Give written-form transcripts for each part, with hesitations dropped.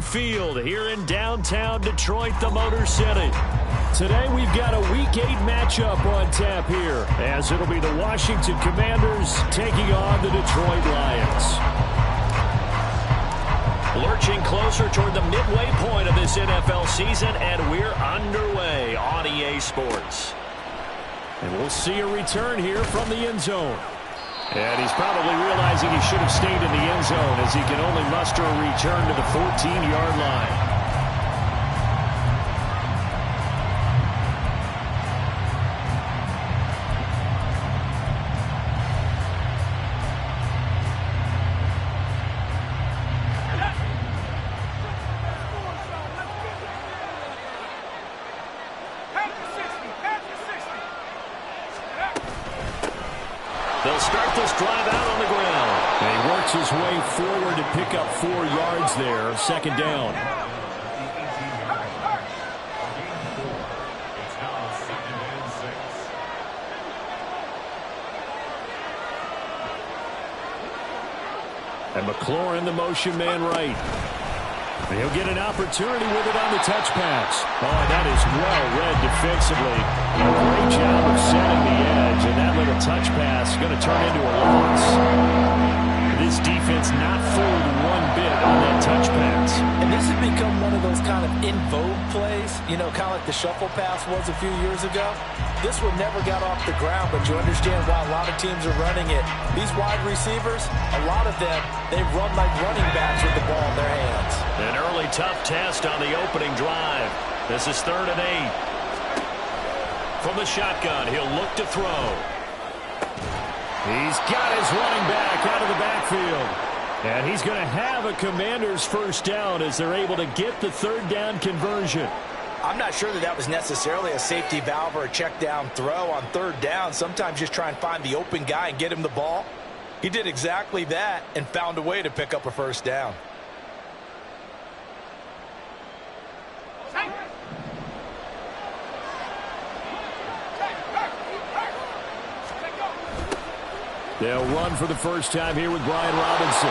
Field here in downtown Detroit, the Motor City. Today we've got a Week 8 matchup on tap here, as it'll be the Washington Commanders taking on the Detroit Lions. Lurching closer toward the midway point of this NFL season, and we're underway on EA Sports. And we'll see a return here from the end zone. And he's probably realizing he should have stayed in the end zone, as he can only muster a return to the 14-yard line. They'll start this drive out on the ground. And he works his way forward to pick up 4 yards there. Second down. And McLaurin, the motion man right. And he'll get an opportunity with it on the touch pass. Oh, that is well read defensively. A great job of setting the edge, and that little touch pass is going to turn into a loss. This defense not fooled one bit on that touch pass. And this has become one of those kind of in vogue plays, you know, kind of like the shuffle pass was a few years ago. This one never got off the ground, but you understand why a lot of teams are running it. These wide receivers, a lot of them, they run like running backs with the ball in their hands. An early tough test on the opening drive. This is 3rd and 8. From the shotgun, he'll look to throw. He's got his running back out of the backfield. And he's going to have a Commander's first down as they're able to get the 3rd down conversion. I'm not sure that was necessarily a safety valve or a check down throw on 3rd down. Sometimes just try and find the open guy and get him the ball. He did exactly that and found a way to pick up a first down. They'll run for the first time here with Brian Robinson.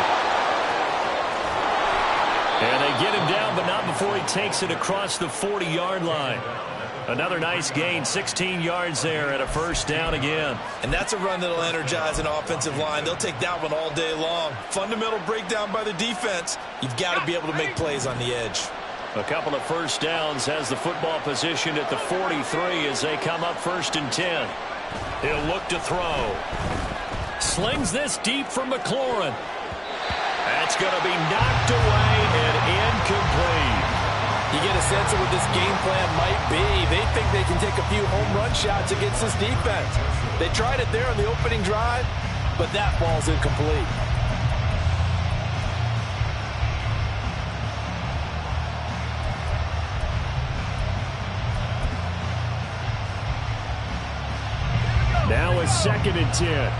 And they get him down, but not before he takes it across the 40-yard line. Another nice gain, 16 yards there, and a first down again. And that's a run that'll energize an offensive line. They'll take that one all day long. Fundamental breakdown by the defense. You've got to be able to make plays on the edge. A couple of first downs, has the football positioned at the 43 as they come up 1st and 10. He'll look to throw. Slings this deep from McLaurin. That's going to be knocked away and incomplete. You get a sense of what this game plan might be. They think they can take a few home run shots against this defense. They tried it there on the opening drive, but that ball's incomplete. Now it's 2nd and 10.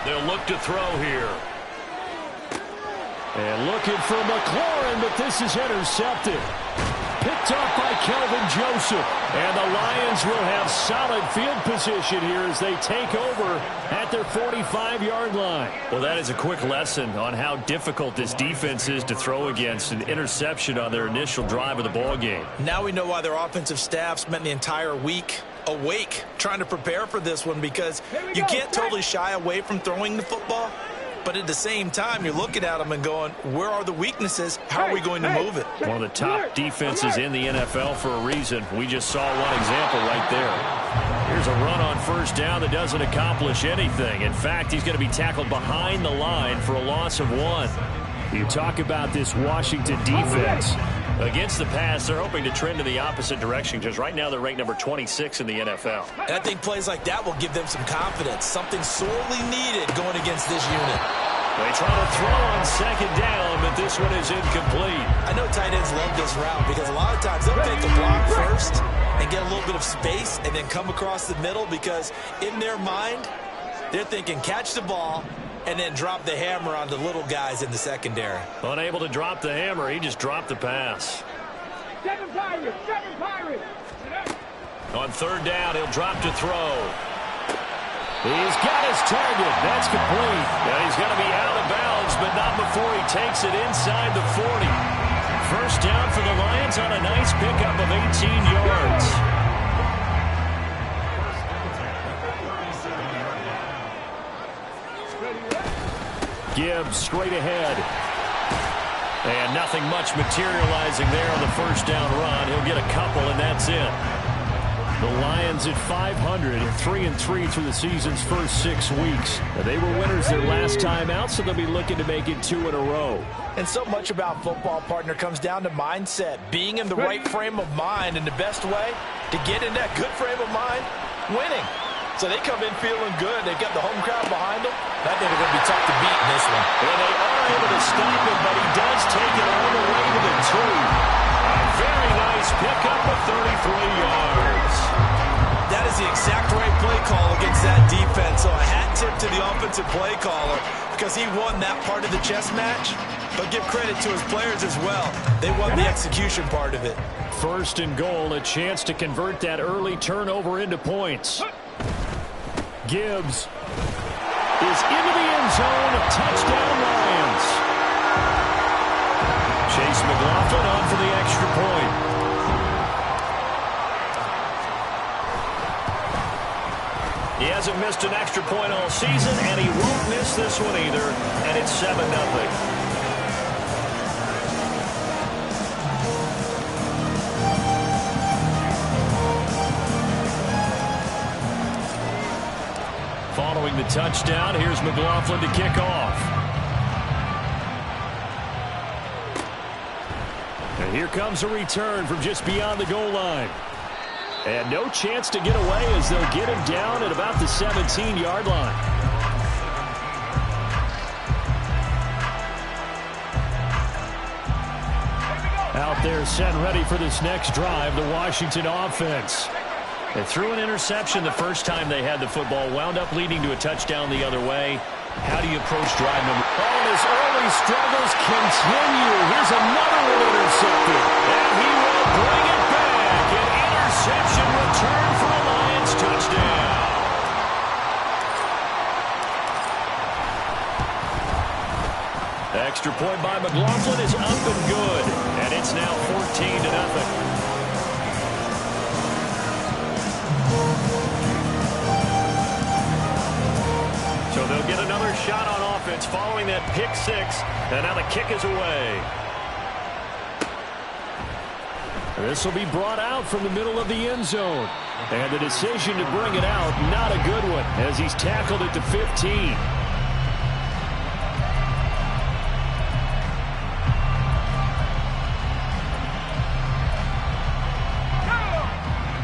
They'll look to throw here. And looking for McLaurin, but this is intercepted. Picked up by Kelvin Joseph. And the Lions will have solid field position here as they take over at their 45-yard line. Well, that is a quick lesson on how difficult this defense is to throw against. An interception on their initial drive of the ball game. Now we know why their offensive staff spent the entire week awake trying to prepare for this one, because you can't totally shy away from throwing the football, but at the same time you're looking at them and going, where are the weaknesses? How are we going to move it? One of the top defenses in the NFL for a reason. We just saw one example right there. Here's a run on first down that doesn't accomplish anything. In fact, he's going to be tackled behind the line for a loss of 1. You talk about this Washington defense. Against the pass, they're hoping to trend in the opposite direction, because right now they're ranked number 26 in the NFL. And I think plays like that will give them some confidence, something sorely needed going against this unit. They try to throw on 2nd down, but this one is incomplete. I know tight ends love this route, because a lot of times they'll take the block first and get a little bit of space and then come across the middle, because in their mind, they're thinking catch the ball and then drop the hammer on the little guys in the secondary. Unable to drop the hammer, he just dropped the pass. 7 Pirates, 7 Pirates. On third down, he'll drop to throw. He's got his target. That's complete. And he's going to be out of bounds, but not before he takes it inside the 40. First down for the Lions on a nice pickup of 18 yards. Gibbs straight ahead. And nothing much materializing there on the first down run. He'll get a couple, and that's it. The Lions at 500, 3-3 through the season's first 6 weeks. They were winners their last time out, so they'll be looking to make it 2 in a row. And so much about football, partner, comes down to mindset. Being in the right frame of mind, and the best way to get in that good frame of mind, winning. So they come in feeling good. They've got the home crowd behind them. I think they're going to be tough to beat in this one. And they are able to stop him, but he does take it all the way to the 2. A very nice pickup of 33 yards. That is the exact right play call against that defense. So a hat tip to the offensive play caller because he won that part of the chess match. But give credit to his players as well. They won the execution part of it. First and goal, a chance to convert that early turnover into points. Gibbs is into the end zone. Touchdown, Lions. Chase McLaughlin on for the extra point. He hasn't missed an extra point all season, and he won't miss this one either, and it's 7-0. Following the touchdown, here's McLaughlin to kick off. And here comes a return from just beyond the goal line. And no chance to get away as they'll get him down at about the 17-yard line. Out there set ready for this next drive, the Washington offense. They threw an interception the first time they had the football, wound up leading to a touchdown the other way. How do you approach drive number? Oh, his early struggles continue. Here's another one intercepted. And he will bring it back. An interception return for a Lions touchdown. Extra point by McLaughlin is up and good. And it's now 14-0. So they'll get another shot on offense following that pick six. And now the kick is away. This will be brought out from the middle of the end zone. And the decision to bring it out, not a good one, as he's tackled it to 15.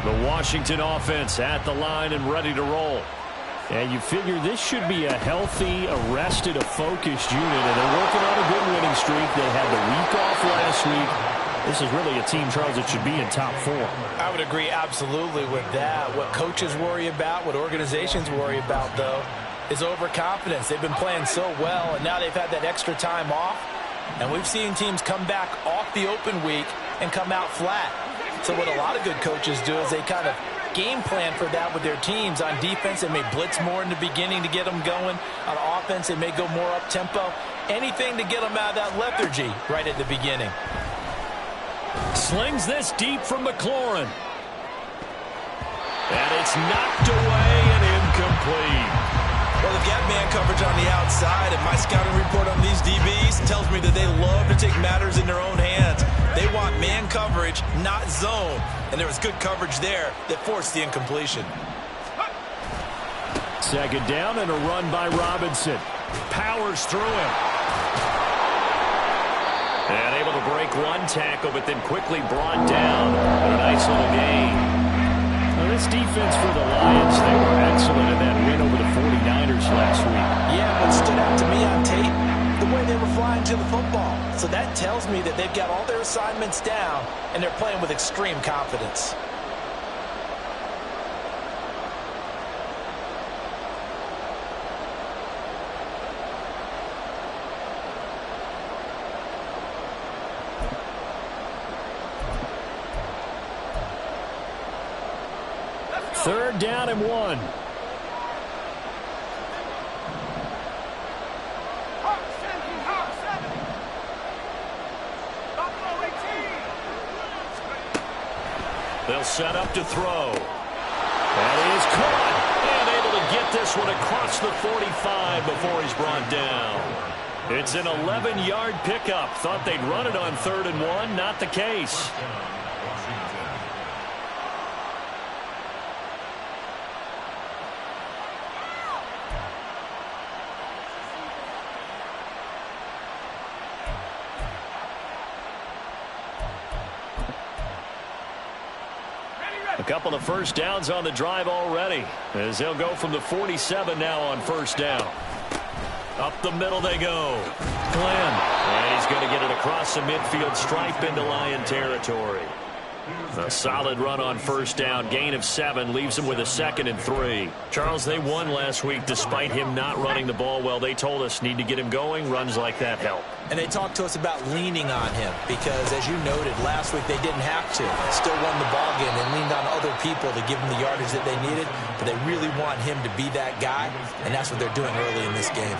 The Washington offense at the line and ready to roll. And you figure this should be a healthy, arrested, a focused unit. And they're working on a good winning streak. They had the week off last week. This is really a team, Charles, that should be in top 4. I would agree absolutely with that. What coaches worry about, what organizations worry about, though, is overconfidence. They've been playing so well, and now they've had that extra time off. And we've seen teams come back off the open week and come out flat. So what a lot of good coaches do is they kind of game plan for that with their teams. On defense, they may blitz more in the beginning to get them going. On offense, they may go more up-tempo. Anything to get them out of that lethargy right at the beginning. Slings this deep from McLaurin. And it's knocked away and incomplete. Well, they've got man coverage on the outside, and my scouting report on these DBs tells me that they love to take matters in their own hands. They want man coverage, not zone. And there was good coverage there that forced the incompletion. Second down and a run by Robinson. Powers through him. And able to break one tackle, but then quickly brought down. And a nice little gain. Now this defense for the Lions, they were excellent in that win over the 49ers last week. Yeah, what stood out to me on tape, the way they were flying to the football. So that tells me that they've got all their assignments down, and they're playing with extreme confidence. Third down and 1. They'll set up to throw. That is caught. And able to get this one across the 45 before he's brought down. It's an 11-yard pickup. Thought they'd run it on 3rd and 1. Not the case. A couple of first downs on the drive already, as they'll go from the 47 now on first down. Up the middle they go. Glenn. And he's going to get it across the midfield stripe into Lion territory. A solid run on first down. Gain of 7 leaves them with a 2nd and 3. Charles, they won last week despite him not running the ball well. They told us need to get him going. Runs like that help. And they talked to us about leaning on him because, as you noted, last week they didn't have to. Still won the ball game. They leaned on other people to give them the yardage that they needed, but they really want him to be that guy, and that's what they're doing early in this game.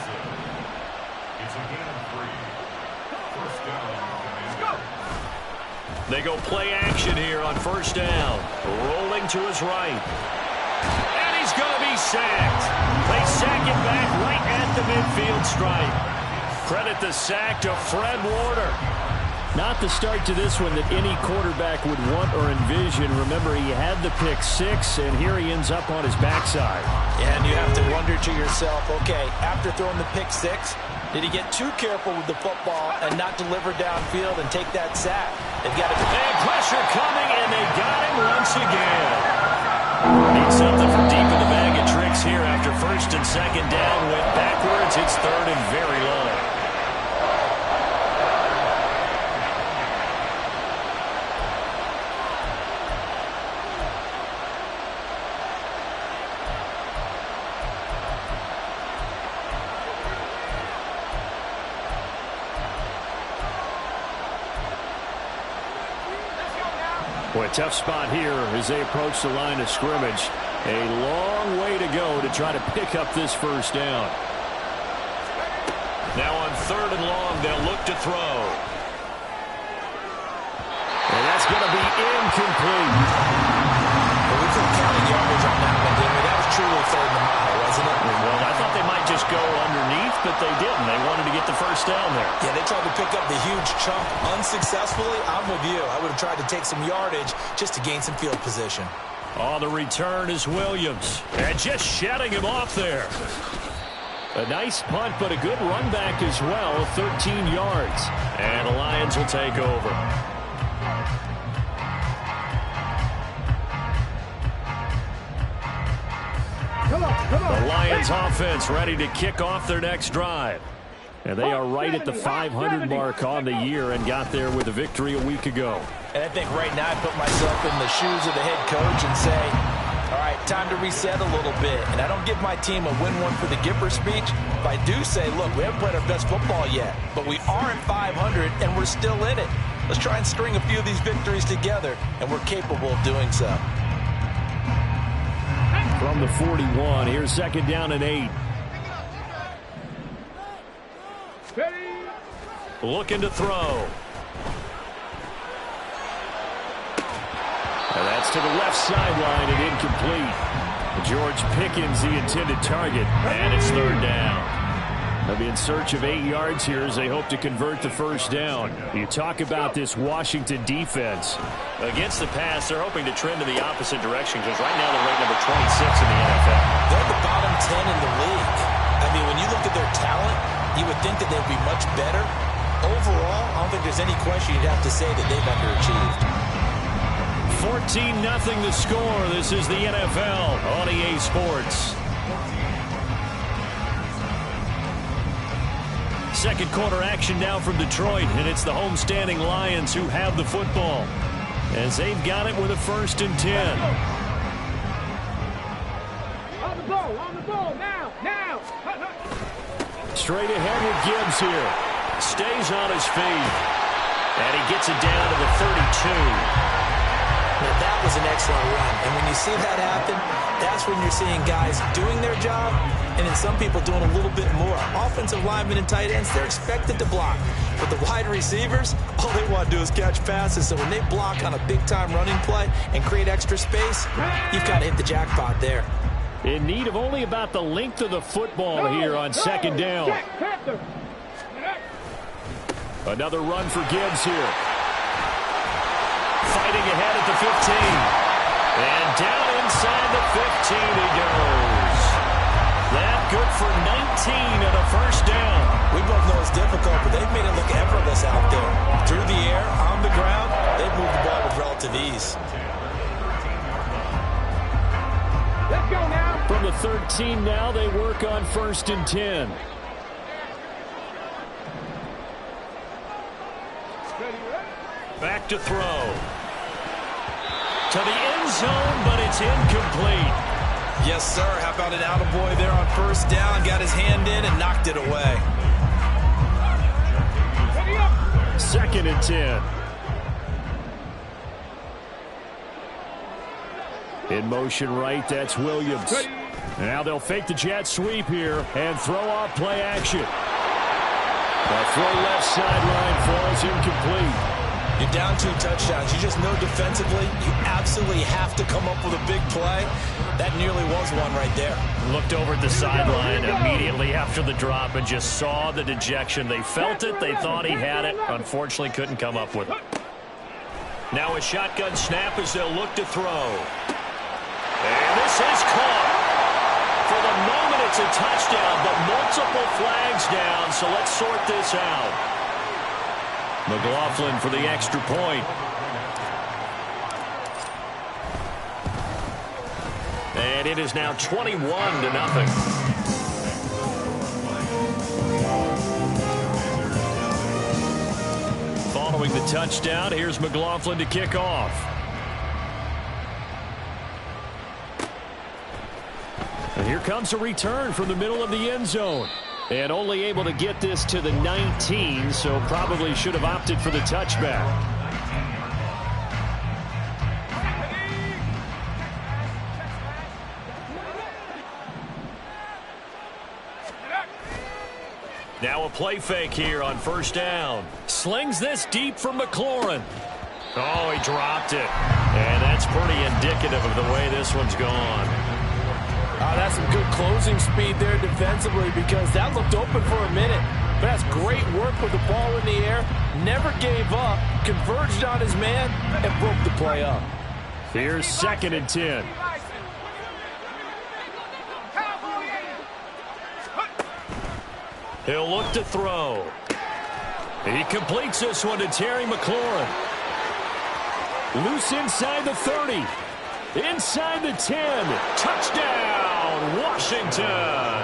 They go play action here on first down. Rolling to his right. And he's going to be sacked. They sack him back right at the midfield stripe. Credit the sack to Fred Warner. Not the start to this one that any quarterback would want or envision. Remember, he had the pick 6, and here he ends up on his backside. And you have to wonder to yourself, okay, after throwing the pick 6, did he get too careful with the football and not deliver downfield and take that sack? They've got and pressure coming, and they got him once again. Need something from deep in the bag of tricks here after 1st and 2nd down. Went backwards. It's 3rd and very long. Boy, tough spot here as they approach the line of scrimmage. A long way to go to try to pick up this first down. Now on 3rd and long, they'll look to throw. And that's going to be incomplete. Well, we couldn't count the yardage on that one, didn't we? That was truly 3rd and mile, wasn't it? Well, I thought they might just go underneath, but they didn't. They wanted to get the first down there. Yeah, they tried to pick up the huge chunk unsuccessfully. I'm with you. I would have tried to take some yardage just to gain some field position. On the return is Williams. And just shutting him off there. A nice punt, but a good run back as well. 13 yards. And the Lions will take over. The Lions offense ready to kick off their next drive. And they are right at the 500 mark on the year and got there with a victory a week ago. And I think right now I put myself in the shoes of the head coach and say, all right, time to reset a little bit. And I don't give my team a win one for the Gipper speech. But I do say, look, we haven't played our best football yet, but we are at 500 and we're still in it. Let's try and string a few of these victories together, and we're capable of doing so. From the 41, here's 2nd down and 8. Looking to throw. And that's to the left sideline and incomplete. George Pickens, the intended target, and it's 3rd down. They'll be in search of 8 yards here as they hope to convert the first down. You talk about this Washington defense. Against the pass, they're hoping to trend in the opposite direction because right now they're ranked number 26 in the NFL. They're the bottom 10 in the league. I mean, when you look at their talent, you would think that they'd be much better. Overall, I don't think there's any question you'd have to say that they've underachieved. 14-0 the score. This is the NFL on EA Sports. Second quarter action now from Detroit, and it's the homestanding Lions who have the football as they've got it with a 1st and 10. On the ball, now. Straight ahead with Gibbs here. Stays on his feet. And he gets it down to the 32. Now, that was an excellent run. And when you see that happen, that's when you're seeing guys doing their job and then some people doing a little bit more. Offensive linemen and tight ends, they're expected to block. But the wide receivers, all they want to do is catch passes. So when they block on a big-time running play and create extra space, you've got to hit the jackpot there. In need of only about the length of the football here on second down. Another run for Gibbs here. Fighting ahead at the 15. And down inside the 15 he goes. That good for 19 and a first down. We both know it's difficult, but they've made it look effortless out there. Through the air, on the ground, they've moved the ball with relative ease. Let's go now. From the 13 now, they work on 1st and 10. Back to throw. To the end zone, but it's incomplete. Yes, sir. How about an attaboy there on 1st down? Got his hand in and knocked it away. 2nd and 10. In motion right, that's Williams. Now they'll fake the jet sweep here and throw off play action. The throw left sideline falls incomplete. You're down 2 touchdowns. You just know defensively you absolutely have to come up with a big play. That nearly was one right there. Looked over at the sideline immediately after the drop and just saw the dejection. They felt it. They thought he had it. Unfortunately, couldn't come up with it. Now a shotgun snap as they'll look to throw. And this is caught. For the moment, it's a touchdown, but multiple flags down, so let's sort this out. McLaughlin for the extra point. And it is now 21-0. Following the touchdown, here's McLaughlin to kick off. And here comes a return from the middle of the end zone. And only able to get this to the 19, so probably should have opted for the touchback. Now a play fake here on 1st down. Slings this deep for McLaurin. Oh, he dropped it. And that's pretty indicative of the way this one's gone. That's some good closing speed there defensively because that looked open for a minute. But that's great work with the ball in the air. Never gave up, converged on his man, and broke the play up. Here's 2nd and 10. He'll look to throw. He completes this one to Terry McLaurin. Loose inside the 30. Inside the 10. Touchdown, Washington.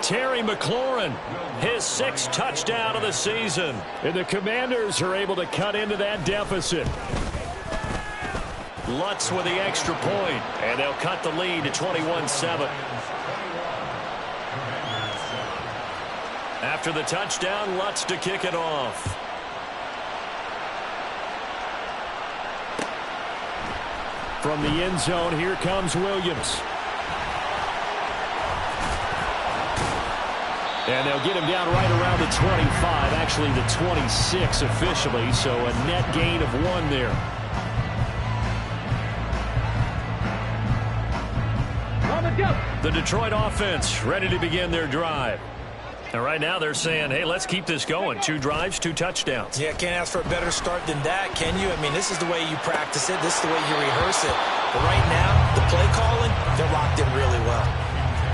Terry McLaurin, his 6th touchdown of the season. And the Commanders are able to cut into that deficit. Lutz with the extra point, and they'll cut the lead to 21-7. After the touchdown, Lutz to kick it off. From the end zone, here comes Williams. And they'll get him down right around the 25, actually the 26 officially, so a net gain of 1 there. The Detroit offense ready to begin their drive. And right now they're saying, hey, let's keep this going. 2 drives, 2 touchdowns. Yeah, can't ask for a better start than that, can you? I mean, this is the way you practice it. This is the way you rehearse it. But right now, the play calling, they're locked in really well.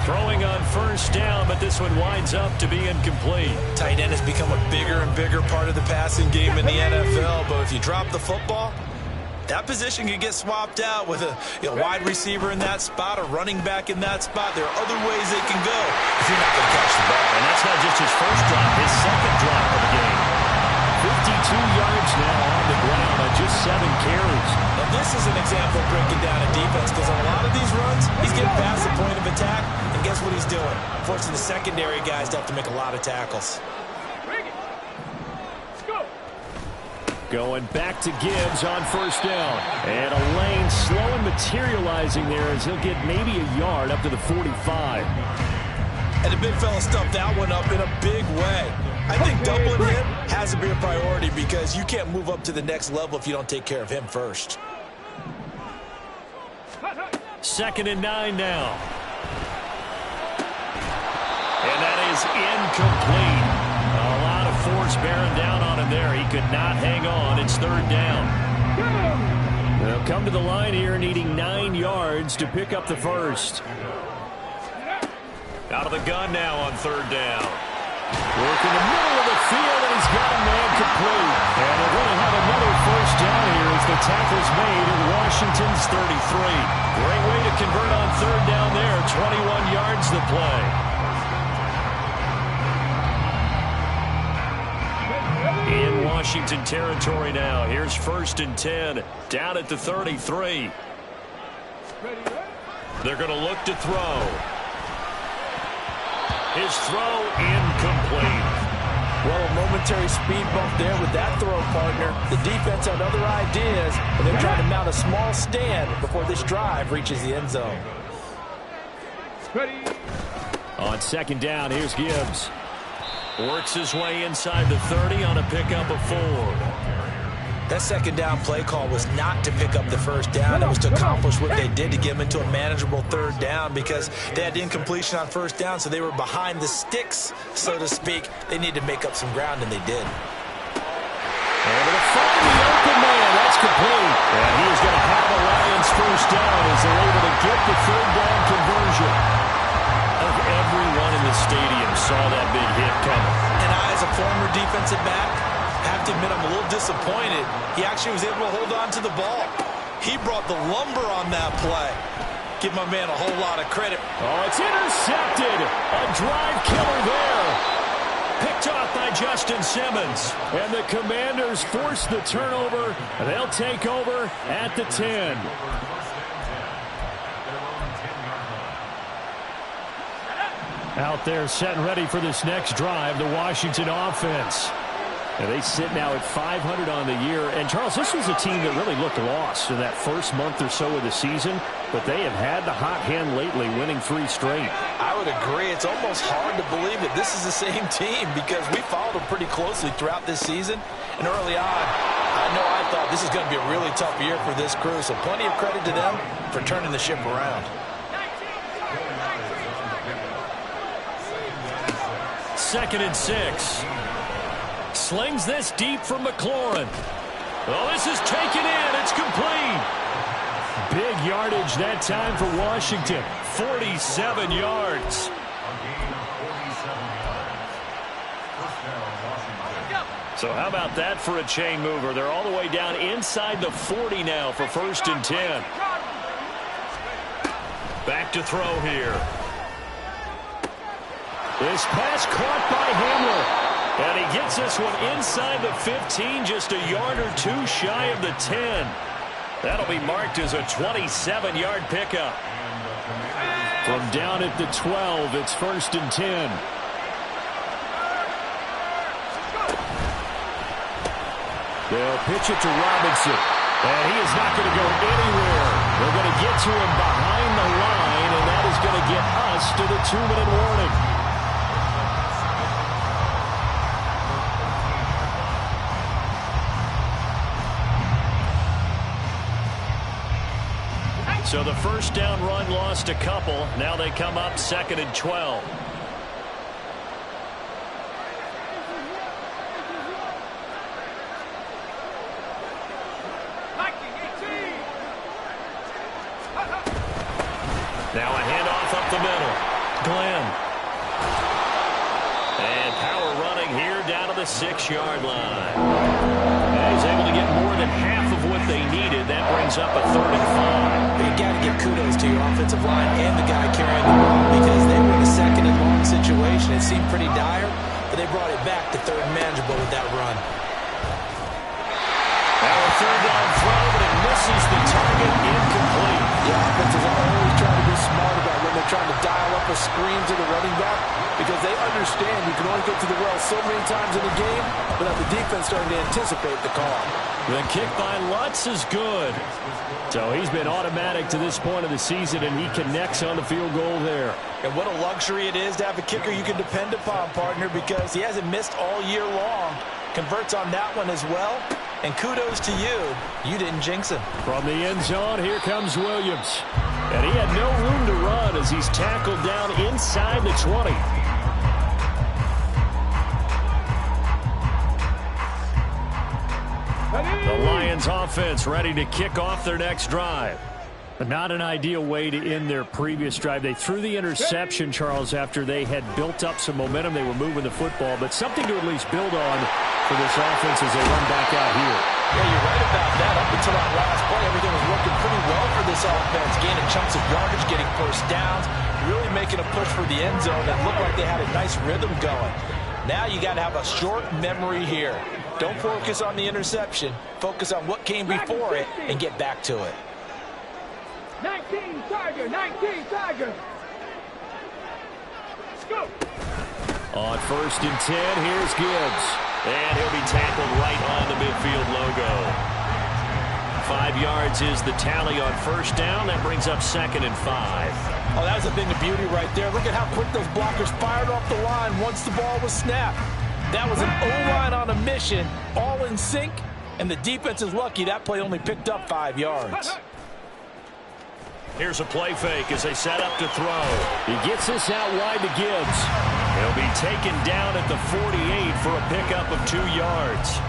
Throwing on 1st down, but this one winds up to be incomplete. Tight end has become a bigger and bigger part of the passing game in the NFL. But if you drop the football, that position could get swapped out with a wide receiver in that spot, a running back in that spot. There are other ways they can go if you're not going to catch the ball. And that's not just his first drop, his 2nd drop of the game. 52 yards now on the ground on just 7 carries. Now this is an example of breaking down a defense because on a lot of these runs, he's getting past the point of attack, and guess what he's doing? Forcing the secondary guys to have to make a lot of tackles. Going back to Gibbs on first down. And a lane slow and materializing there as he'll get maybe a yard up to the 45. And the big fella stuffed that one up in a big way. I think doubling him has to be a priority because you can't move up to the next level if you don't take care of him first. 2nd and 9 now. And that is incomplete. A lot of force bearing down on him there. He could not hang on. It's 3rd down. They'll come to the line here needing 9 yards to pick up the first. Out of the gun now on 3rd down. Work in the middle of the field, and he's got a man complete. And they're going to have another first down here as the tackle's made at Washington's 33. Great way to convert on 3rd down there. 21 yards to play. In Washington territory now. Here's 1st and 10. Down at the 33. They're going to look to throw. His throw incomplete. Well, a momentary speed bump there with that throw, partner. The defense had other ideas, and they're trying to mount a small stand before this drive reaches the end zone. On 2nd down, here's Gibbs. Works his way inside the 30 on a pickup of 4. That 2nd down play call was not to pick up the first down. It was to accomplish what they did to get them into a manageable 3rd down because they had incompletion on 1st down, so they were behind the sticks, so to speak. They needed to make up some ground, and they did. Able to find the open man. That's complete. And he is going to have the Lions first down as they're able to get the 3rd down conversion. Everyone in the stadium saw that big hit coming. And I, as a former defensive back, have to admit I'm a little disappointed. He actually was able to hold on to the ball. He brought the lumber on that play. Give my man a whole lot of credit. Oh, it's intercepted. A drive killer there. Picked off by Justin Simmons. And the Commanders force the turnover. They'll take over at the 10. Out there set and ready for this next drive, the Washington offense. And they sit now at 500 on the year. And, Charles, this was a team that really looked lost in that first month or so of the season. But they have had the hot hand lately, winning 3 straight. I would agree. It's almost hard to believe that this is the same team because we followed them pretty closely throughout this season. And early on, I thought this is going to be a really tough year for this crew. So plenty of credit to them for turning the ship around. 2nd and 6. Slings this deep from McLaurin. Oh, this is taken in. It's complete. Big yardage that time for Washington. 47 yards. So how about that for a chain mover? They're all the way down inside the 40 now for 1st and 10. Back to throw here. This pass caught by Hamler. And he gets this one inside the 15, just a yard or 2 shy of the 10. That'll be marked as a 27-yard pickup. From down at the 12, it's 1st and 10. They'll pitch it to Robinson. And he is not going to go anywhere. They're going to get to him behind the line, and that is going to get us to the 2-minute warning. So the first down run lost a couple. Now they come up 2nd and 12. Now a handoff up the middle. Glenn. And power running here down to the 6-yard line. And he's able to get more than half of what they needed. That brings up a 3rd and 5. You got to give kudos to your offensive line and the guy carrying the ball because they were in a 2nd and long situation. It seemed pretty dire, but they brought it back to 3rd and manageable with that run. Now a 3rd down throw, but it misses the target, incomplete. The offenses are always trying to be smart about when they're trying to dial up a screen to the running back because they understand you can only get to the well so many times in a game without the defense starting to anticipate the call. The kick by Lutz is good. So he's been automatic to this point of the season, and he connects on the field goal there. And what a luxury it is to have a kicker you can depend upon, partner, because he hasn't missed all year long. Converts on that one as well. And kudos to you. You didn't jinx him. From the end zone, here comes Williams. And he had no room to run as he's tackled down inside the 20. The Lions offense ready to kick off their next drive. But not an ideal way to end their previous drive. They threw the interception, Charles, after they had built up some momentum. They were moving the football, but something to at least build on for this offense as they run back out here. Yeah, you're right about that. Up until that last play, everything was working pretty well for this offense. Gaining chunks of yardage, getting first downs, really making a push for the end zone that looked like they had a nice rhythm going. Now you got to have a short memory here. Don't focus on the interception. Focus on what came before it and get back to it. 19 Tiger, 19 Tiger. Let's go. On 1st and 10, here's Gibbs. And he'll be tackled right on the midfield logo. 5 yards is the tally on 1st down. That brings up 2nd and 5. Oh, that was a thing of beauty right there. Look at how quick those blockers fired off the line once the ball was snapped. That was an O-line on a mission, all in sync, and the defense is lucky that play only picked up 5 yards. Here's a play fake as they set up to throw. He gets this out wide to Gibbs. He'll be taken down at the 48 for a pickup of 2 yards.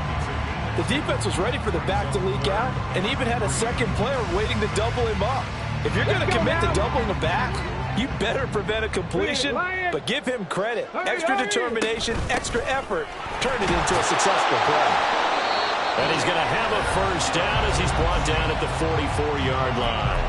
The defense was ready for the back to leak out and even had a second player waiting to double him up. If you're going to commit to doubling the back, you better prevent a completion, but give him credit. Extra determination, extra effort, turn it into a successful play. And he's going to have a first down as he's brought down at the 44-yard line.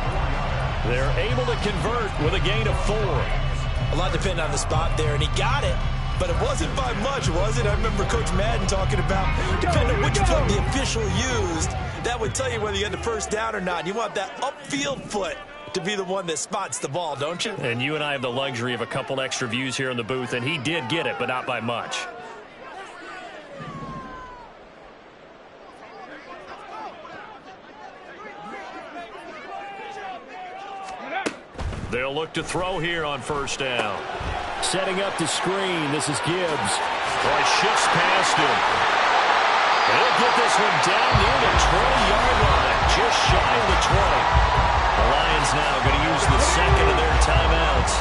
They're able to convert with a gain of 4. A lot depending on the spot there, and he got it, but it wasn't by much, was it? I remember Coach Madden talking about, depending on which foot the official used, that would tell you whether you had the first down or not. You want that upfield foot to be the one that spots the ball, don't you? And you and I have the luxury of a couple extra views here in the booth, and he did get it, but not by much. They'll look to throw here on 1st down. Setting up the screen. This is Gibbs. Boy, shifts past him. He'll get this one down near the 20-yard line, just shy of the 20. The Lions now going to use the second of their timeouts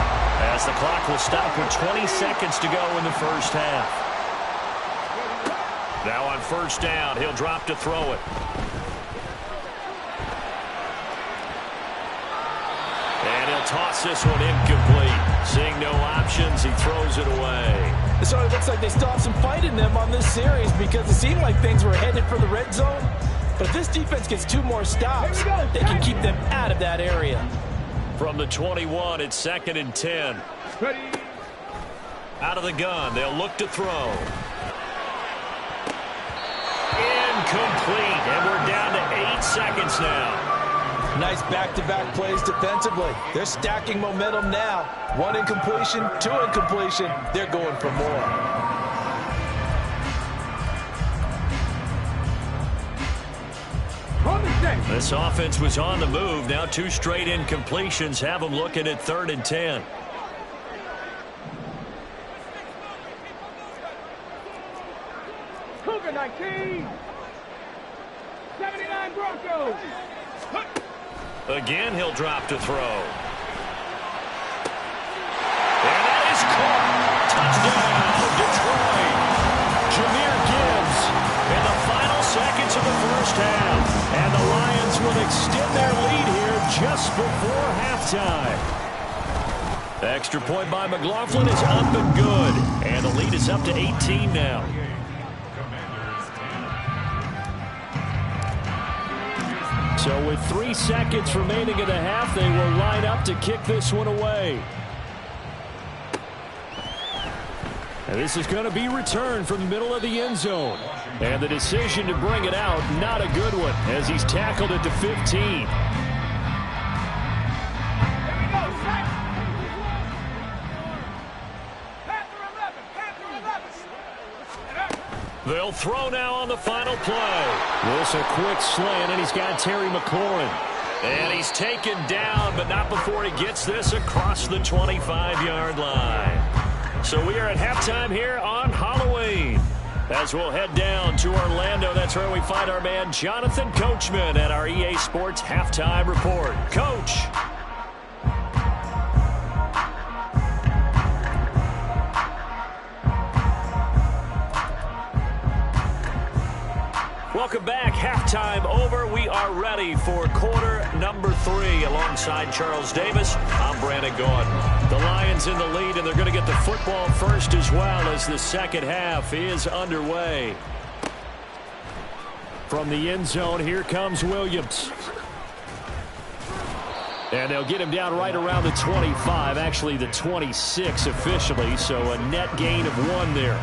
as the clock will stop with 20 seconds to go in the first half. Now on 1st down, he'll drop to throw it. And he'll toss this one incomplete. Seeing no options, he throws it away. So it looks like they still have some fight in them on this series because it seemed like things were headed for the red zone. But if this defense gets 2 more stops, they can keep them out of that area. From the 21, it's 2nd and 10. Out of the gun, they'll look to throw. Incomplete, and we're down to 8 seconds now. Nice back-to-back plays defensively. They're stacking momentum now. 1 incompletion, 2 incompletion. They're going for more. This offense was on the move. Now 2 straight incompletions have them looking at 3rd and 10. Cougar 19. 79 Broncos. Again, he'll drop to throw. And that is caught. Touchdown, Detroit. Jahmyr Gibbs in the final seconds of the first half. And the Lions will extend their lead here just before halftime. The extra point by McLaughlin is up and good. And the lead is up to 18 now. So with 3 seconds remaining in the half, they will line up to kick this one away. And this is going to be returned from the middle of the end zone. And the decision to bring it out, not a good one, as he's tackled at the 15. They'll throw now on the final play. This a quick slant, and he's got Terry McLaurin. And he's taken down, but not before he gets this across the 25-yard line. So we are at halftime here on Halloween. As we'll head down to Orlando, that's where we find our man Jonathan Coachman at our EA Sports Halftime Report. Coach. Welcome back. Halftime over. We are ready for quarter number 3. Alongside Charles Davis, I'm Brandon Gaudin. The Lions in the lead, and they're going to get the football first as well as the second half is underway. From the end zone, here comes Williams. And they'll get him down right around the 25, actually the 26 officially, so a net gain of 1 there.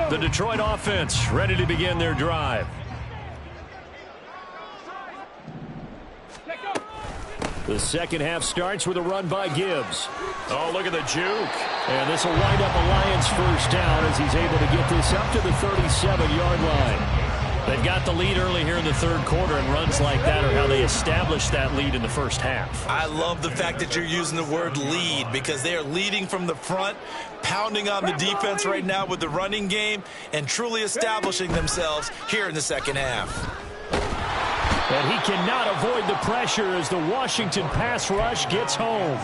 The Detroit offense ready to begin their drive. The second half starts with a run by Gibbs. Oh, look at the juke. And this will wind up a Lions first down as he's able to get this up to the 37-yard line. They've got the lead early here in the third quarter, and runs like that are how they established that lead in the first half. I love the fact that you're using the word lead because they are leading from the front, pounding on the defense right now with the running game, and truly establishing themselves here in the second half. And he cannot avoid the pressure as the Washington pass rush gets home.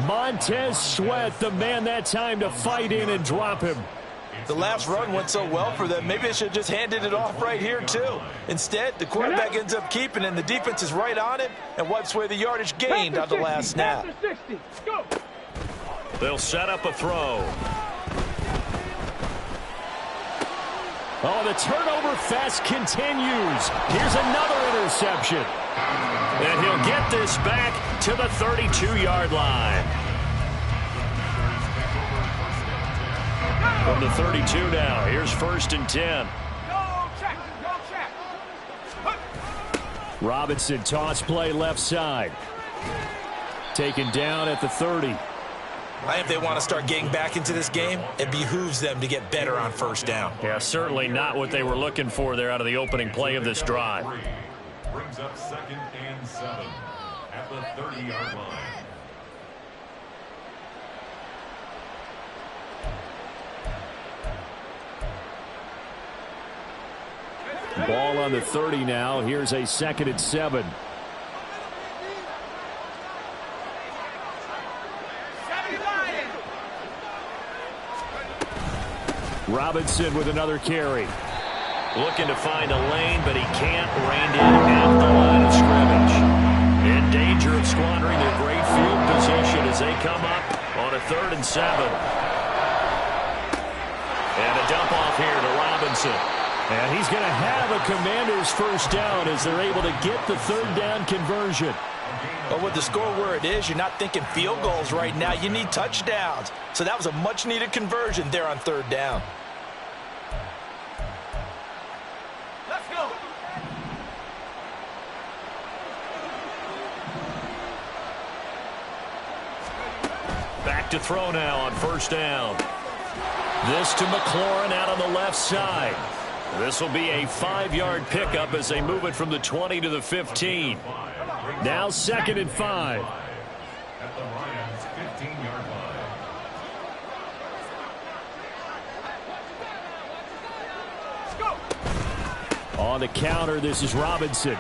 Montez Sweat, the man that time to fight in and drop him. The last run went so well for them. Maybe they should have just handed it off right here, too. Instead, the quarterback ends up keeping it, and the defense is right on it and wipes away the yardage gained on the last snap. They'll set up a throw. Oh, the turnover fest continues. Here's another interception. And he'll get this back to the 32-yard line. From the 32 now, here's 1st and 10. Robinson toss play left side. Taken down at the 30. If they want to start getting back into this game, it behooves them to get better on first down. Yeah, certainly not what they were looking for there out of the opening play of this drive. Brings up 2nd and 7 at the 30-yard line. Ball on the 30 now. Here's a 2nd and 7. Robinson with another carry. Looking to find a lane, but he can't. Reined in at the line of scrimmage. In danger of squandering their great field position as they come up on a 3rd and 7. And a dump off here to Robinson. And he's going to have a Commanders first down as they're able to get the 3rd down conversion. But with the score where it is, you're not thinking field goals right now. You need touchdowns. So that was a much-needed conversion there on 3rd down. Let's go. Back to throw now on 1st down. This to McLaurin out on the left side. This will be a 5-yard pickup as they move it from the 20 to the 15. Now 2nd and 5. At the Lions' 15-yard line. On the counter, this is Robinson.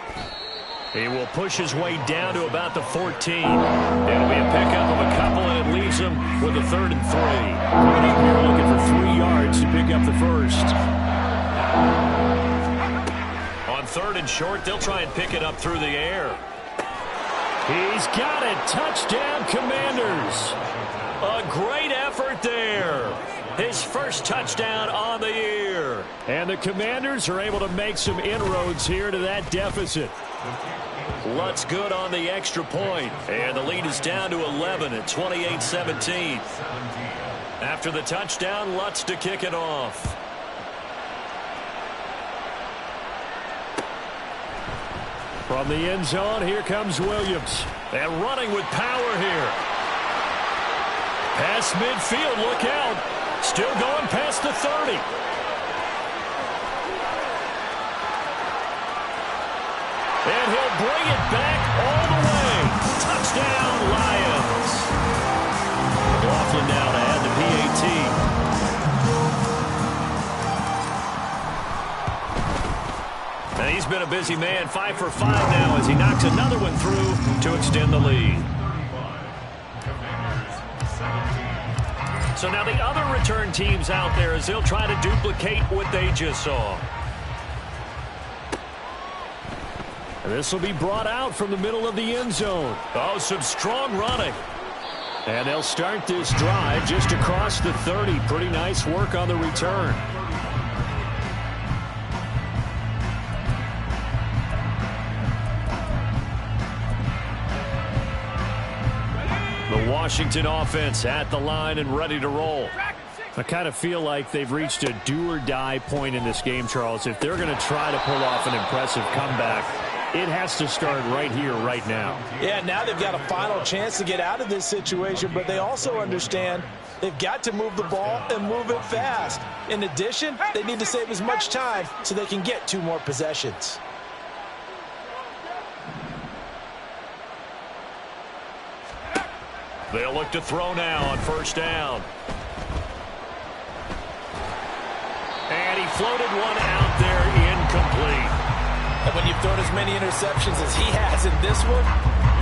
He will push his way down to about the 14. It'll be a pickup of a couple, and it leaves him with a 3rd and 3. Coming up here looking for 3 yards to pick up the first. On 3rd and short, they'll try and pick it up through the air. He's got it. Touchdown, Commanders. A great effort there. His first touchdown on the year. And the Commanders are able to make some inroads here to that deficit. Lutz good on the extra point. And the lead is down to 11 at 28-17. After the touchdown, Lutz to kick it off. From the end zone, here comes Williams. And running with power here. Past midfield, look out. Still going past the 30. And he'll bring it back all the way. Touchdown, Lions. McLaughlin now to add the PAT. And he's been a busy man, 5 for 5 now as he knocks another one through to extend the lead. So now the other return teams out there as they'll try to duplicate what they just saw. And this will be brought out from the middle of the end zone. Oh, some strong running. And they'll start this drive just across the 30. Pretty nice work on the return. The Washington offense at the line and ready to roll. I kind of feel like they've reached a do-or-die point in this game, Charles. If they're going to try to pull off an impressive comeback, it has to start right here, right now. Yeah, now they've got a final chance to get out of this situation, but they also understand they've got to move the ball and move it fast. In addition, they need to save as much time so they can get 2 more possessions. They'll look to throw now on first down. And he floated one out there, incomplete. And when you've thrown as many interceptions as he has in this one,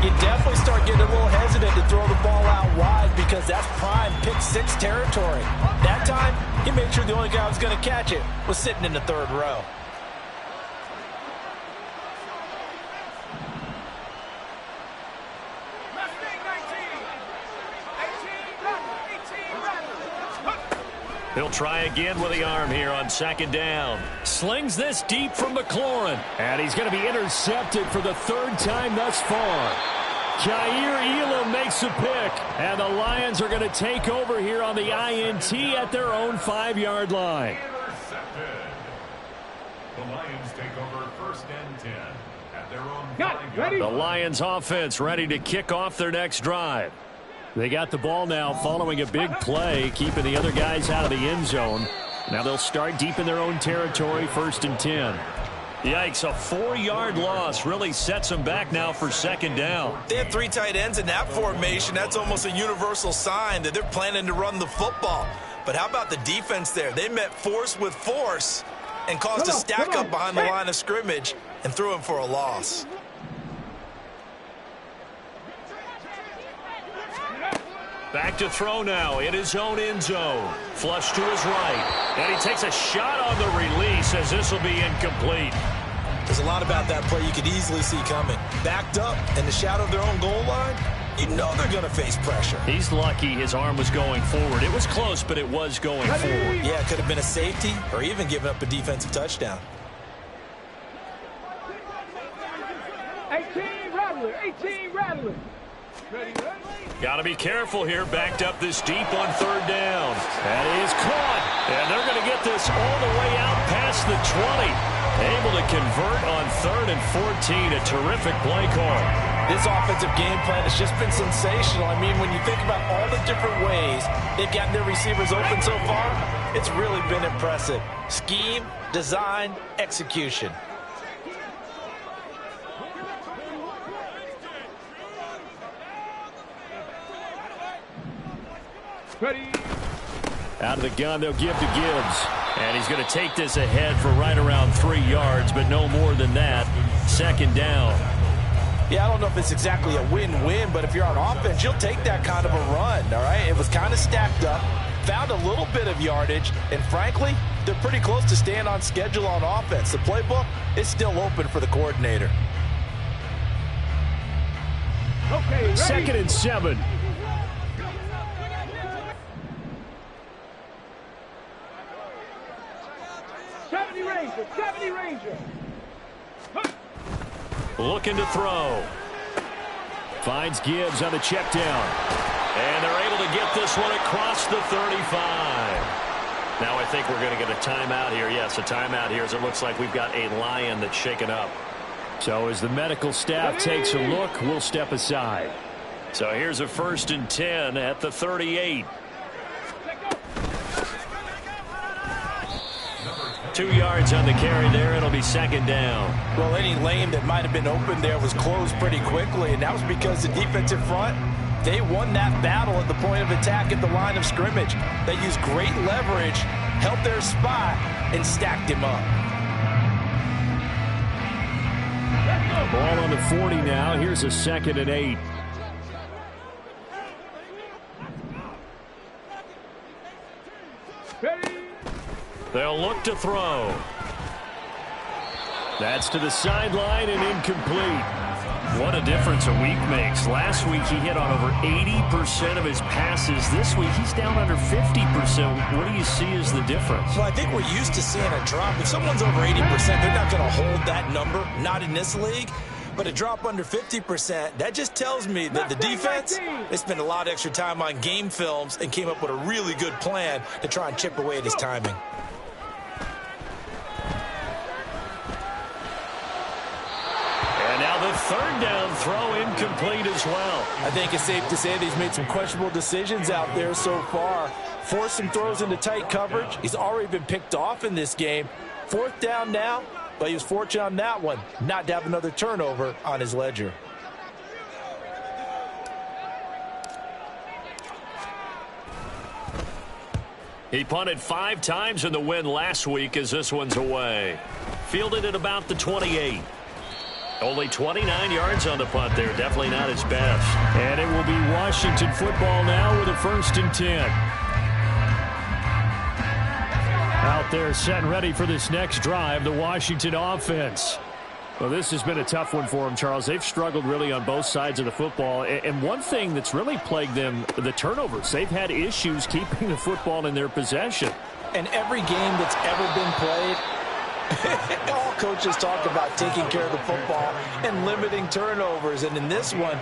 you definitely start getting a little hesitant to throw the ball out wide because that's prime pick 6 territory. That time, he made sure the only guy who was going to catch it was sitting in the 3rd row. He'll try again with the arm here on 2nd down. Slings this deep from McLaurin. And he's going to be intercepted for the 3rd time thus far. Jair Elam makes a pick. And the Lions are going to take over here on the INT at their own 5-yard line. Intercepted. The Lions take over 1st and 10 at their own 5-yard The line. Lions offense ready to kick off their next drive. They got the ball now following a big play, keeping the other guys out of the end zone. Now they'll start deep in their own territory, 1st and 10. Yikes, a 4-yard loss really sets them back now for 2nd down. They have 3 tight ends in that formation. That's almost a universal sign that they're planning to run the football. But how about the defense there? They met force with force and caused a stack up behind the line of scrimmage and threw him for a loss. Back to throw now in his own end zone. Flush to his right. And he takes a shot on the release as this will be incomplete. There's a lot about that play you could easily see coming. Backed up in the shadow of their own goal line, you know they're going to face pressure. He's lucky his arm was going forward. It was close, but it was going forward. Yeah, it could have been a safety or even given up a defensive touchdown. 18 Rattler, 18 Rattler. Ready, ready? Got to be careful here. Backed up this deep on 3rd down. That is caught. And they're going to get this all the way out past the 20. Able to convert on 3rd and 14. A terrific play call. This offensive game plan has just been sensational. I mean, when you think about all the different ways they've gotten their receivers open so far, it's really been impressive. Scheme, design, execution. Ready. Out of the gun, they'll give to Gibbs. And he's going to take this ahead for right around 3 yards, but no more than that. 2nd down. Yeah, I don't know if it's exactly a win-win, but if you're on offense, you'll take that kind of a run, all right? It was kind of stacked up, found a little bit of yardage, and frankly, they're pretty close to staying on schedule on offense. The playbook is still open for the coordinator. Okay, ready. 2nd and 7. Ranger, 70 Ranger. Looking to throw. Finds Gibbs on the check down. And they're able to get this one across the 35. Now I think we're going to get a timeout here. Yes, a timeout here as it looks like we've got a Lion that's shaken up. So as the medical staff takes a look, we'll step aside. So here's a 1st and 10 at the 38. 2 yards on the carry there. It'll be 2nd down. Well, any lane that might have been open there was closed pretty quickly, and that was because the defensive front, they won that battle at the point of attack at the line of scrimmage. They used great leverage, held their spot, and stacked him up. Ball on the 40 now. Here's a 2nd and 8. Ready. They'll look to throw. That's to the sideline and incomplete. What a difference a week makes. Last week he hit on over 80% of his passes. This week he's down under 50%. What do you see as the difference? Well, I think we're used to seeing a drop. If someone's over 80%, they're not going to hold that number, not in this league. But a drop under 50%, that just tells me that the defense, they spent a lot of extra time on game films and came up with a really good plan to try and chip away at his timing. And now the 3rd down throw incomplete as well. I think it's safe to say that he's made some questionable decisions out there so far. Forced some throws into tight coverage. He's already been picked off in this game. 4th down now. But he was fortunate on that one, not to have another turnover on his ledger. He punted 5 times in the win last week as this one's away. Fielded at about the 28. Only 29 yards on the punt there. Definitely not his best. And it will be Washington football now with a 1st and 10. Out there set and ready for this next drive, the Washington offense. Well, this has been a tough one for them, Charles. They've struggled really on both sides of the football. And one thing that's really plagued them, the turnovers. They've had issues keeping the football in their possession. And every game that's ever been played, all coaches talk about taking care of the football and limiting turnovers. And in this one,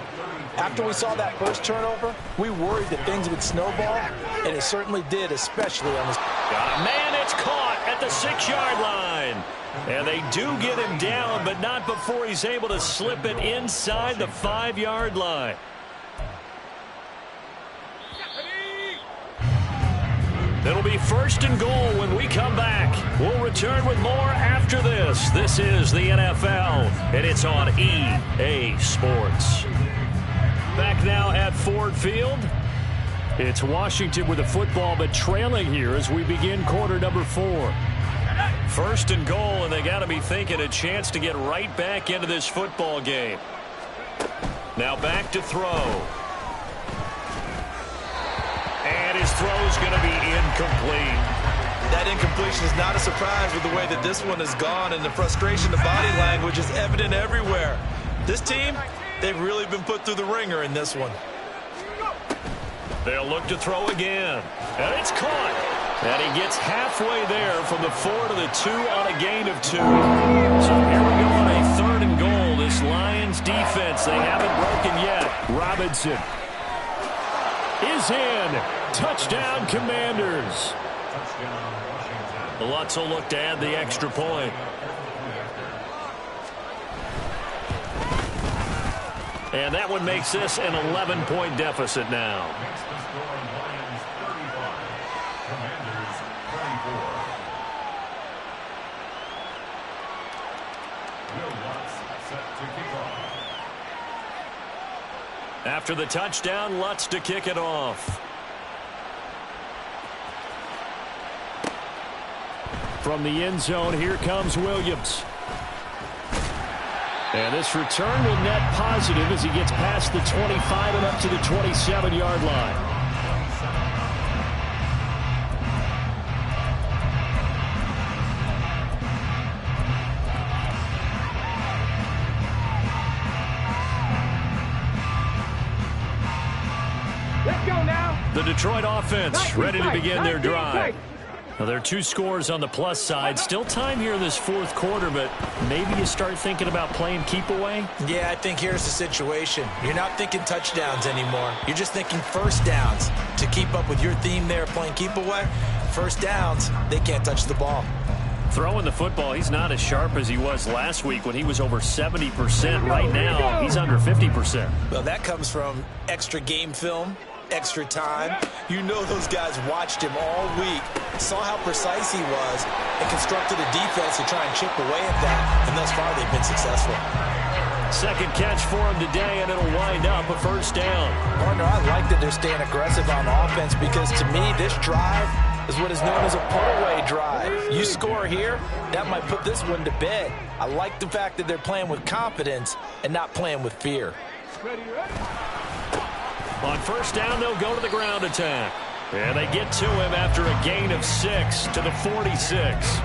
after we saw that first turnover, we worried that things would snowball, and it certainly did, especially on this. Got a man, it's caught at the 6-yard line. And they do get him down, but not before he's able to slip it inside the 5-yard line. It'll be 1st and goal when we come back. We'll return with more after this. This is the NFL, and it's on EA Sports. Back now at Ford Field. It's Washington with the football, but trailing here as we begin quarter number 4. 1st and goal, and they got to be thinking a chance to get right back into this football game. Now back to throw. And his throw's going to be incomplete. That incompletion is not a surprise with the way that this one has gone, and the frustration, the body language is evident everywhere. This team, they've really been put through the ringer in this one. They'll look to throw again. And it's caught. And he gets halfway there from the 4 to the 2 on a gain of 2. So here we go on a 3rd and goal. This Lions defense, they haven't broken yet. Robinson is in. Touchdown, Commanders. Lutz will look to add the extra point. And that one makes this an 11-point deficit now. After the touchdown, Lutz to kick it off. From the end zone, here comes Williams. And this return will net positive as he gets past the 25 and up to the 27-yard line. Let's go now. The Detroit offense ready to begin their drive. Now, there are 2 scores on the plus side. Still time here in this 4th quarter, but maybe you start thinking about playing keep away? Yeah, I think here's the situation. You're not thinking touchdowns anymore. You're just thinking 1st downs. To keep up with your theme there, playing keep away, 1st downs, they can't touch the ball. Throwing the football, he's not as sharp as he was last week when he was over 70%. Right now, he's under 50%. Well, that comes from extra game film, extra time. You know those guys watched him all week, saw how precise he was, and constructed a defense to try and chip away at that, and thus far they've been successful. Second catch for him today, and it'll wind up a first down. Partner, I like that they're staying aggressive on offense because, to me, this drive is what is known as a put-away drive. You score here, that might put this one to bed. I like the fact that they're playing with confidence and not playing with fear. On first down, they'll go to the ground attack. And they get to him after a gain of 6 to the 46.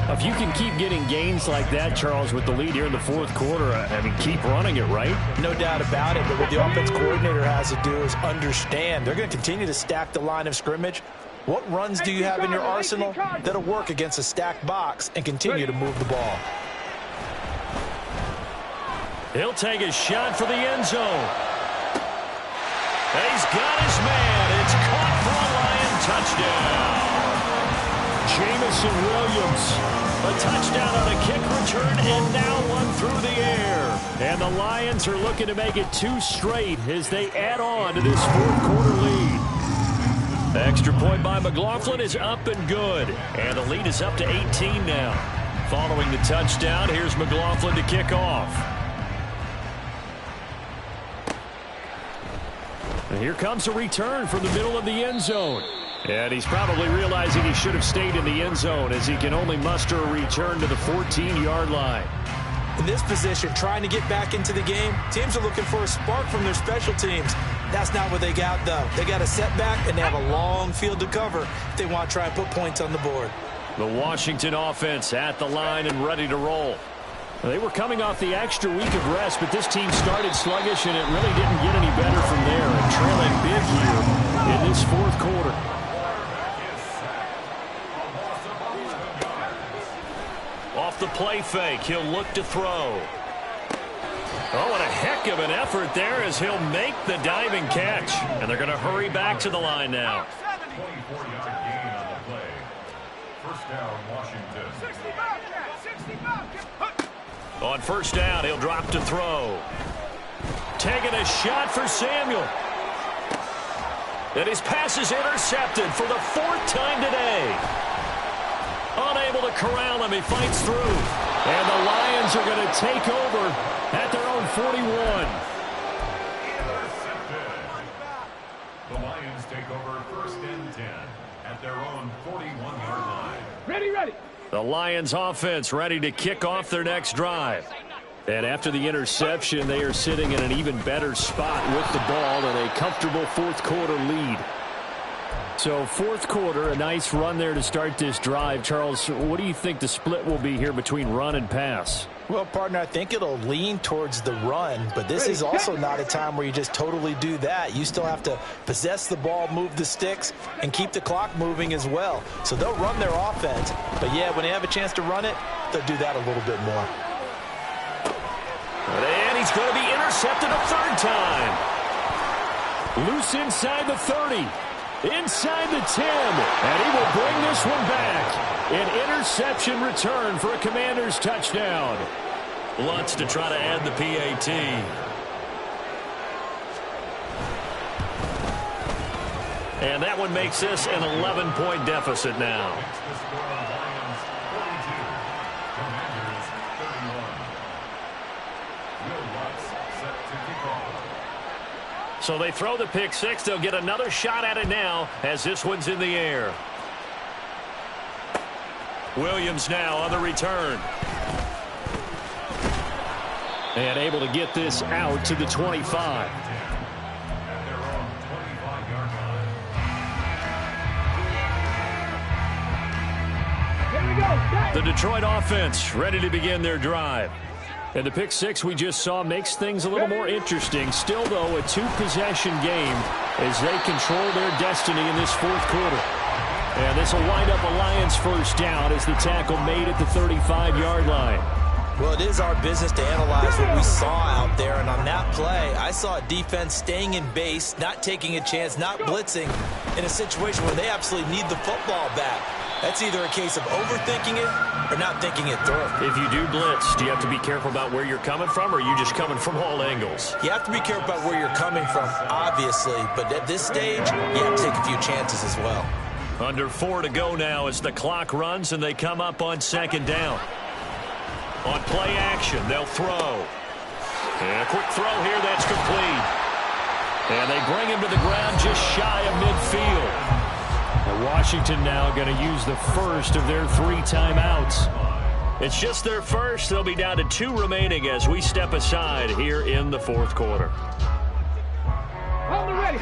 If you can keep getting gains like that, Charles, with the lead here in the fourth quarter, I mean, keep running it, right? No doubt about it, but what the offense coordinator has to do is understand. They're going to continue to stack the line of scrimmage. What runs do you have in your arsenal that'll work against a stacked box and continue to move the ball? He'll take a shot for the end zone. He's got his man. It's caught for a Lion touchdown. Jamison Williams. A touchdown on a kick return, and now one through the air. And the Lions are looking to make it 2 straight as they add on to this fourth quarter lead. The extra point by McLaughlin is up and good. And the lead is up to 18 now. Following the touchdown, here's McLaughlin to kick off. And here comes a return from the middle of the end zone. And he's probably realizing he should have stayed in the end zone as he can only muster a return to the 14-yard line. In this position, trying to get back into the game, teams are looking for a spark from their special teams. That's not what they got, though. They got a setback, and they have a long field to cover if they want to try and put points on the board. The Washington offense at the line and ready to roll. They were coming off the extra week of rest, but this team started sluggish, and it really didn't get any better from there. And trailing big here in this fourth quarter. Off the play fake, he'll look to throw. Oh, and a heck of an effort there as he'll make the diving catch. And they're going to hurry back to the line now. 24-yard gain on the play. First down, Washington. 60. On first down, he'll drop to throw. Taking a shot for Samuel. And his pass is intercepted for the 4th time today. Unable to corral him, he fights through. And the Lions are going to take over at their own 41. Intercepted. The Lions take over first and 10 at their own 41-yard line. Ready. The Lions offense ready to kick off their next drive. And after the interception, they are sitting in an even better spot with the ball and a comfortable fourth quarter lead. So fourth quarter, a nice run there to start this drive. Charles, what do you think the split will be here between run and pass? Well, partner, I think it'll lean towards the run, but this is also not a time where you just totally do that. You still have to possess the ball, move the sticks, and keep the clock moving as well. So they'll run their offense, but yeah, when they have a chance to run it, they'll do that a little bit more. And he's going to be intercepted a 3rd time. Loose inside the 30. Inside the 10, and he will bring this one back. An interception return for a Commanders touchdown. Lutz to try to add the PAT. And that one makes this an 11-point deficit now. So they throw the pick 6. They'll get another shot at it now as this one's in the air. Williams now on the return. And able to get this out to the 25. The Detroit offense ready to begin their drive. And the pick 6 we just saw makes things a little more interesting. Still, though, a 2-possession game as they control their destiny in this fourth quarter. And this will wind up a Lions first down as the tackle made at the 35-yard line. Well, it is our business to analyze what we saw out there. And on that play, I saw a defense staying in base, not taking a chance, not blitzing in a situation where they absolutely need the football back. That's either a case of overthinking it or not thinking it through. If you do blitz, do you have to be careful about where you're coming from, or are you just coming from all angles? You have to be careful about where you're coming from, obviously, but at this stage, you have to take a few chances as well. Under 4 to go now as the clock runs and they come up on second down. On play action, they'll throw. And a quick throw here, that's complete. And they bring him to the ground just shy of midfield. And Washington now going to use the first of their 3 timeouts. It's just their first. They'll be down to 2 remaining as we step aside here in the fourth quarter. Hold it ready.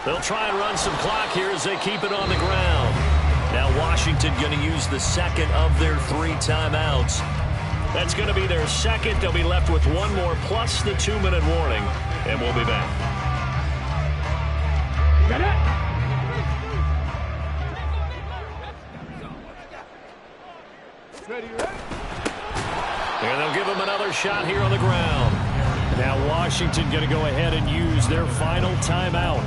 They'll try and run some clock here as they keep it on the ground. Now Washington going to use the second of their 3 timeouts. That's going to be their second. They'll be left with 1 more plus the 2-minute warning. And we'll be back. Got it. Ready, ready. And they'll give them another shot here on the ground. Now Washington going to go ahead and use their final timeout.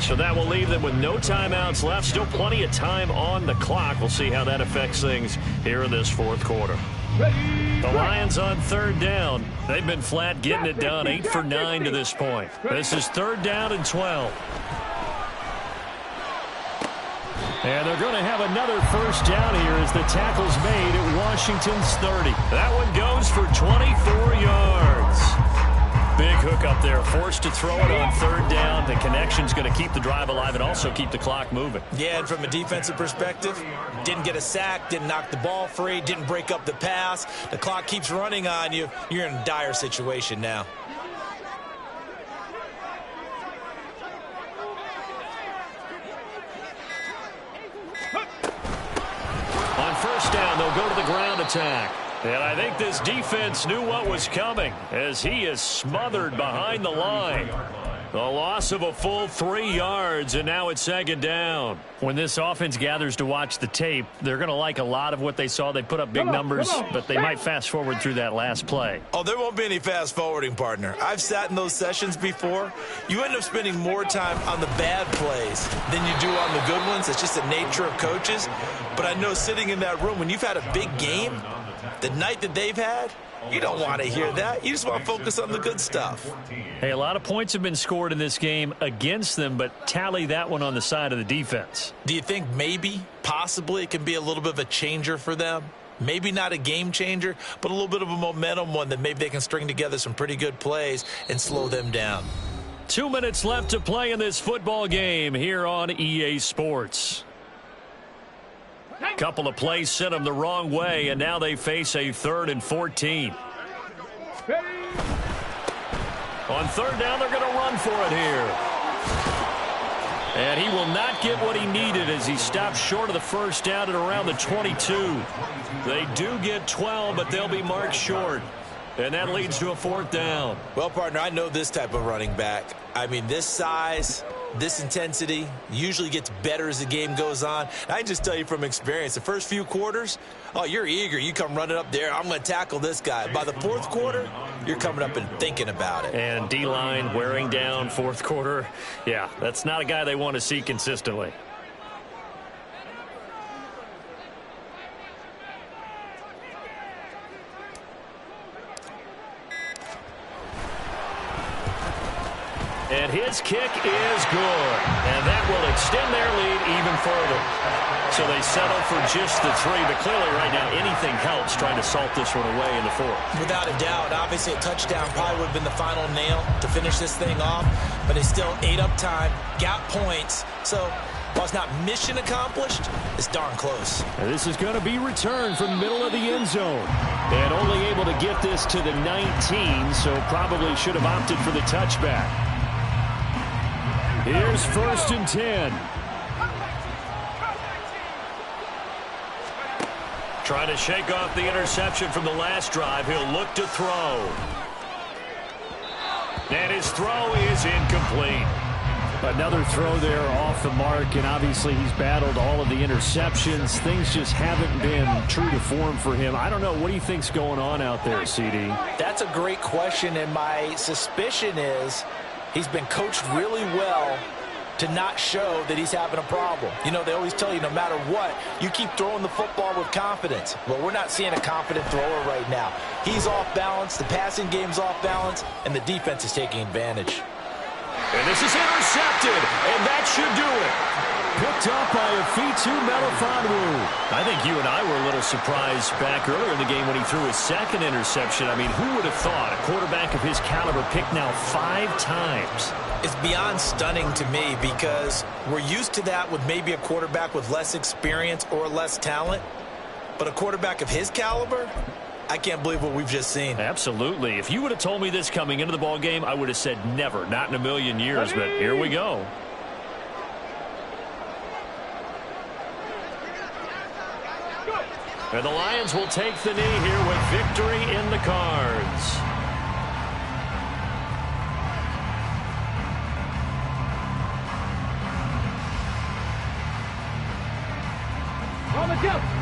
So that will leave them with no timeouts left. Still plenty of time on the clock. We'll see how that affects things here in this fourth quarter. The Lions on third down. They've been flat getting it done. 8 for 9 to this point. This is 3rd down and 12. And they're going to have another first down here as the tackle's made at Washington's 30. That one goes for 24 yards. Big hook up there, forced to throw it on 3rd down. The connection's going to keep the drive alive and also keep the clock moving. Yeah, and from a defensive perspective, didn't get a sack, didn't knock the ball free, didn't break up the pass. The clock keeps running on you. You're in a dire situation now. On first down, they'll go to the ground attack. And I think this defense knew what was coming as he is smothered behind the line. The loss of a full 3 yards, and now it's 2nd down. When this offense gathers to watch the tape, they're going to like a lot of what they saw. They put up big numbers, but they might fast forward through that last play. Oh, there won't be any fast forwarding, partner. I've sat in those sessions before. You end up spending more time on the bad plays than you do on the good ones. It's just the nature of coaches. But I know sitting in that room, when you've had a big game, the night that they've had, you don't want to hear that. You just want to focus on the good stuff. Hey, a lot of points have been scored in this game against them, but tally that one on the side of the defense. Do you think maybe, possibly, it can be a little bit of a changer for them? Maybe not a game changer, but a little bit of a momentum one that maybe they can string together some pretty good plays and slow them down. 2 minutes left to play in this football game here on EA Sports. Couple of plays sent them the wrong way, and now they face a 3rd and 14. On 3rd down, they're going to run for it here. And he will not get what he needed as he stops short of the first down at around the 22. They do get 12, but they'll be marked short. And that leads to a 4th down. Well, partner, I know this type of running back. I mean, this size, this intensity usually gets better as the game goes on. I can just tell you from experience, the first few quarters, oh, you're eager. You come running up there. I'm going to tackle this guy. By the 4th quarter, you're coming up and thinking about it. And D-line wearing down 4th quarter. Yeah, that's not a guy they want to see consistently. And his kick is good. And that will extend their lead even further. So they settle for just the 3. But clearly right now anything helps trying to salt this one away in the 4th. Without a doubt. Obviously a touchdown probably would have been the final nail to finish this thing off. But they still ate up time, got points. So while it's not mission accomplished, it's darn close. And this is going to be returned from the middle of the end zone. And only able to get this to the 19, so probably should have opted for the touchback. Here's 1st and 10. Trying to shake off the interception from the last drive. He'll look to throw. And his throw is incomplete. Another throw there off the mark, and obviously he's battled all of the interceptions. Things just haven't been true to form for him. I don't know. What do you think's going on out there, CD? That's a great question, and my suspicion is He's been coached really well to not show that he's having a problem. You know, they always tell you no matter what, you keep throwing the football with confidence. Well, we're not seeing a confident thrower right now. He's off balance, the passing game's off balance, and the defense is taking advantage. And this is intercepted, and that should do it. Picked up by Afitu Melifonwu. I think you and I were a little surprised back earlier in the game when he threw his second interception. I mean, who would have thought a quarterback of his caliber picked now 5 times? It's beyond stunning to me because we're used to that with maybe a quarterback with less experience or less talent. But a quarterback of his caliber, I can't believe what we've just seen. Absolutely. If you would have told me this coming into the ball game, I would have said never, not in a million years. But here we go. And the Lions will take the knee here with victory in the cards. On the jump.